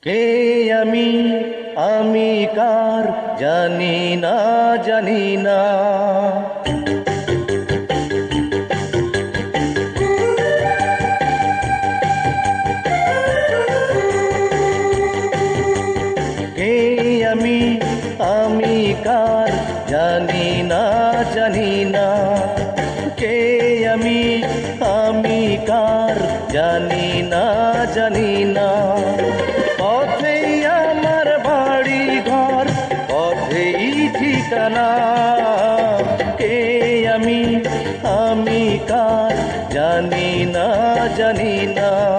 কে আমি, আমি কার, জানি না, জানি না। কে আমি, আমি কার, জানি না, জানি না। কে আমি, আমি কার, জানি না, জানি না। পথেই আমার বাড়ি ঘর, পথেই ঠিকানা। কে আমি, আমি কার, জানি না, জানি না।